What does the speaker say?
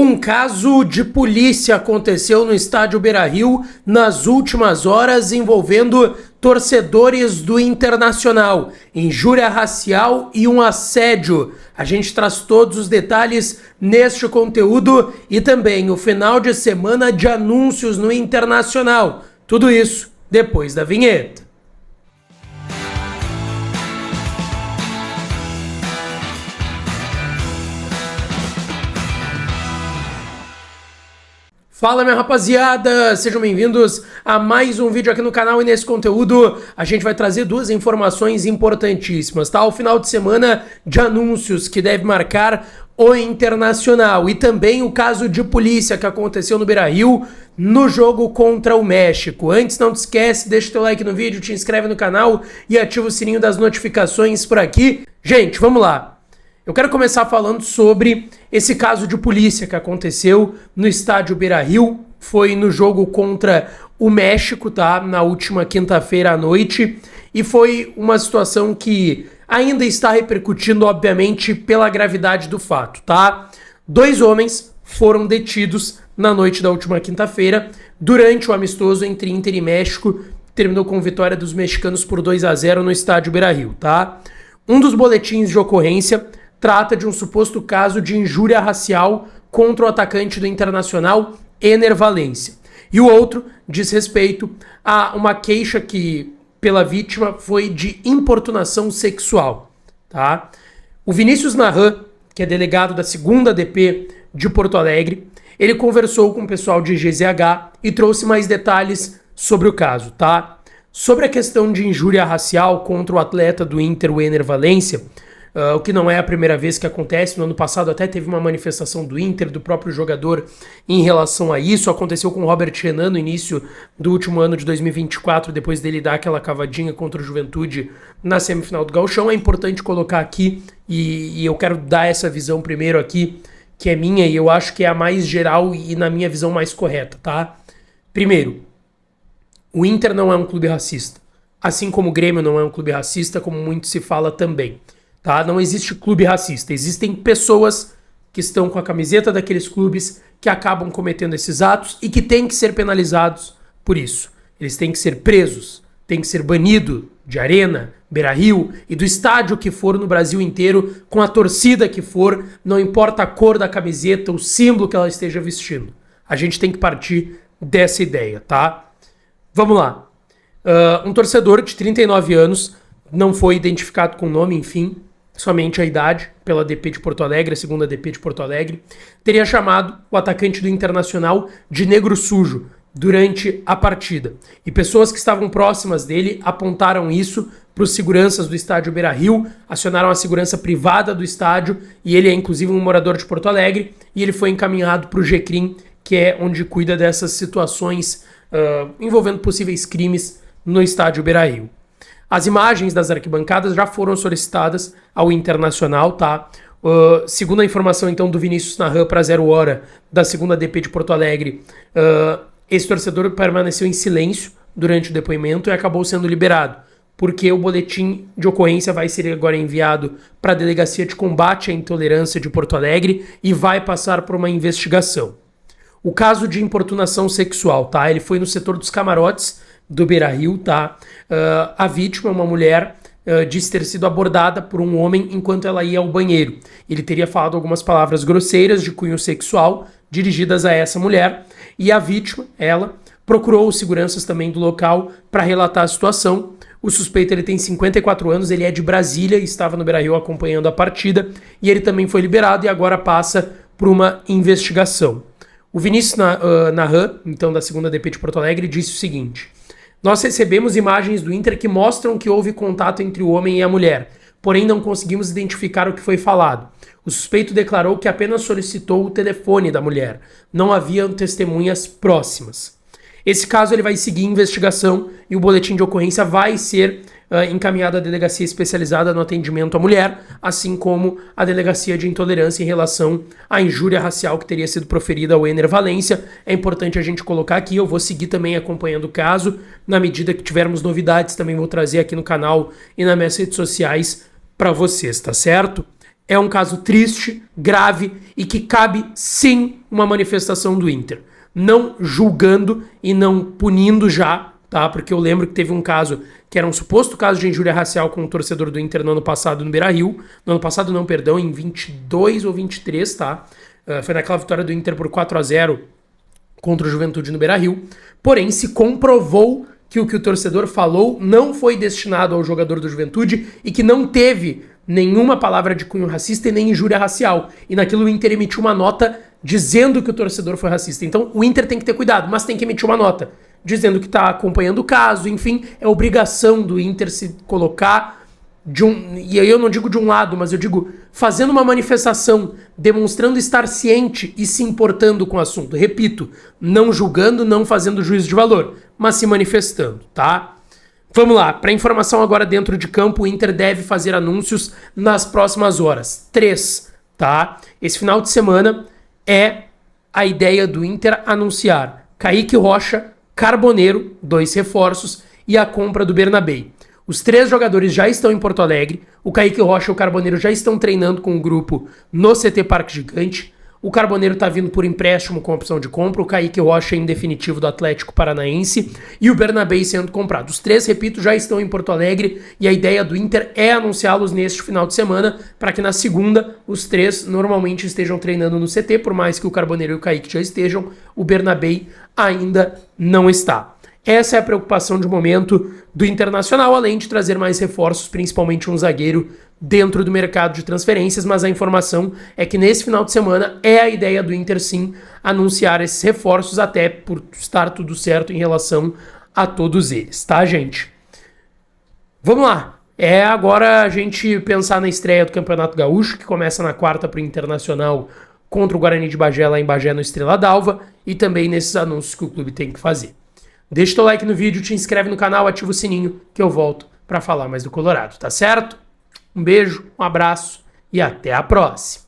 Um caso de polícia aconteceu no estádio Beira-Rio nas últimas horas envolvendo torcedores do Internacional, injúria racial e um assédio. A gente traz todos os detalhes neste conteúdo e também o final de semana de anúncios no Internacional. Tudo isso depois da vinheta. Fala, minha rapaziada, sejam bem-vindos a mais um vídeo aqui no canal e nesse conteúdo a gente vai trazer duas informações importantíssimas, tá? O final de semana de anúncios que deve marcar o Internacional e também o caso de polícia que aconteceu no Beira-Rio no jogo contra o México. Antes, não te esquece, deixa o teu like no vídeo, te inscreve no canal e ativa o sininho das notificações por aqui. Gente, vamos lá. Eu quero começar falando sobre esse caso de polícia que aconteceu no estádio Beira-Rio. Foi no jogo contra o México, tá? Na última quinta-feira à noite. E foi uma situação que ainda está repercutindo, obviamente, pela gravidade do fato, tá? 2 homens foram detidos na noite da última quinta-feira durante o amistoso entre Inter e México. Terminou com vitória dos mexicanos por 2-0 no estádio Beira-Rio, tá? Um dos boletins de ocorrência trata de um suposto caso de injúria racial contra o atacante do Internacional, Ener Valencia. E o outro diz respeito a uma queixa que, pela vítima, foi de importunação sexual. Tá? O Vinícius Nahan, que é delegado da 2ª DP de Porto Alegre, ele conversou com o pessoal de GZH e trouxe mais detalhes sobre o caso. Tá? Sobre a questão de injúria racial contra o atleta do Inter, o Ener Valencia, o que não é a primeira vez que acontece. No ano passado até teve uma manifestação do Inter, do próprio jogador, em relação a isso. Aconteceu com o Robert Renan no início do último ano de 2024, depois dele dar aquela cavadinha contra o Juventude na semifinal do Gauchão. É importante colocar aqui, e eu quero dar essa visão primeiro aqui, que é minha e eu acho que é a mais geral e na minha visão mais correta, tá? Primeiro, o Inter não é um clube racista. Assim como o Grêmio não é um clube racista, como muito se fala também. Tá? Não existe clube racista, existem pessoas que estão com a camiseta daqueles clubes que acabam cometendo esses atos e que têm que ser penalizados por isso. Eles têm que ser presos, têm que ser banidos de arena, Beira-Rio e do estádio que for no Brasil inteiro, com a torcida que for, não importa a cor da camiseta, o símbolo que ela esteja vestindo. A gente tem que partir dessa ideia, tá? Vamos lá. Um torcedor de 39 anos, não foi identificado com nome, enfim, somente a idade, pela DP de Porto Alegre, a 2ª DP de Porto Alegre, teria chamado o atacante do Internacional de negro sujo durante a partida. E pessoas que estavam próximas dele apontaram isso para os seguranças do estádio Beira-Rio, acionaram a segurança privada do estádio, e ele é inclusive um morador de Porto Alegre, e ele foi encaminhado para o GCRIM, que é onde cuida dessas situações envolvendo possíveis crimes no estádio Beira-Rio. As imagens das arquibancadas já foram solicitadas ao Internacional, tá? Segundo a informação, então, do Vinícius Nahan para 0 hora da 2ª DP de Porto Alegre, esse torcedor permaneceu em silêncio durante o depoimento e acabou sendo liberado, porque o boletim de ocorrência vai ser agora enviado para a Delegacia de Combate à Intolerância de Porto Alegre e vai passar por uma investigação. O caso de importunação sexual, tá? Ele foi no setor dos camarotes do Beira-Rio, tá? A vítima, uma mulher, disse ter sido abordada por um homem enquanto ela ia ao banheiro. Ele teria falado algumas palavras grosseiras de cunho sexual dirigidas a essa mulher, e a vítima, ela, procurou os seguranças também do local para relatar a situação. O suspeito, ele tem 54 anos, ele é de Brasília, estava no Beira-Rio acompanhando a partida, e ele também foi liberado e agora passa por uma investigação. O Vinícius Nahan, então da 2ª DP de Porto Alegre, disse o seguinte: nós recebemos imagens do Inter que mostram que houve contato entre o homem e a mulher, porém não conseguimos identificar o que foi falado. O suspeito declarou que apenas solicitou o telefone da mulher, não haviam testemunhas próximas. Esse caso ele vai seguir investigação e o boletim de ocorrência vai ser encaminhado à delegacia especializada no atendimento à mulher, assim como à delegacia de intolerância em relação à injúria racial que teria sido proferida ao Ener Valencia. É importante a gente colocar aqui, eu vou seguir também acompanhando o caso, na medida que tivermos novidades também vou trazer aqui no canal e nas minhas redes sociais para vocês, tá certo? é um caso triste, grave e que cabe sim uma manifestação do Inter. Não julgando e não punindo já, tá? Porque eu lembro que teve um caso que era um suposto caso de injúria racial com um torcedor do Inter no ano passado no Beira-Rio. No ano passado não, perdão, em 22 ou 23, tá? Foi naquela vitória do Inter por 4-0 contra o Juventude no Beira-Rio. Porém, se comprovou que o torcedor falou não foi destinado ao jogador do Juventude e que não teve nenhuma palavra de cunho racista e nem injúria racial. E naquilo o Inter emitiu uma nota dizendo que o torcedor foi racista. Então o Inter tem que ter cuidado, mas tem que emitir uma nota dizendo que está acompanhando o caso, enfim, é obrigação do Inter se colocar e aí eu não digo de um lado, mas eu digo fazendo uma manifestação, demonstrando estar ciente e se importando com o assunto. Repito, não julgando, não fazendo juízo de valor, mas se manifestando, tá? Vamos lá, para informação agora dentro de campo, o Inter deve fazer anúncios nas próximas horas. 3, tá? Esse final de semana é a ideia do Inter anunciar Kaique Rocha, Carboneiro, 2 reforços, e a compra do Bernabei. Os 3 jogadores já estão em Porto Alegre, o Kaique Rocha e o Carboneiro já estão treinando com o grupo no CT Parque Gigante, o Carboneiro está vindo por empréstimo com opção de compra, o Kaique Rocha em definitivo do Atlético Paranaense e o Bernabei sendo comprado. Os 3, repito, já estão em Porto Alegre e a ideia do Inter é anunciá-los neste final de semana para que na segunda os 3 normalmente estejam treinando no CT, por mais que o Carboneiro e o Kaique já estejam, o Bernabei ainda não está. Essa é a preocupação de momento do Internacional, além de trazer mais reforços, principalmente um zagueiro dentro do mercado de transferências, mas a informação é que nesse final de semana é a ideia do Inter sim anunciar esses reforços, até por estar tudo certo em relação a todos eles, tá, gente? Vamos lá. É agora a gente pensar na estreia do Campeonato Gaúcho, que começa na quarta para o Internacional contra o Guarani de Bagé, lá em Bagé, no Estrela d'Alva, e também nesses anúncios que o clube tem que fazer. Deixa o teu like no vídeo, te inscreve no canal, ativa o sininho que eu volto para falar mais do Colorado, tá certo? Um beijo, um abraço e até a próxima!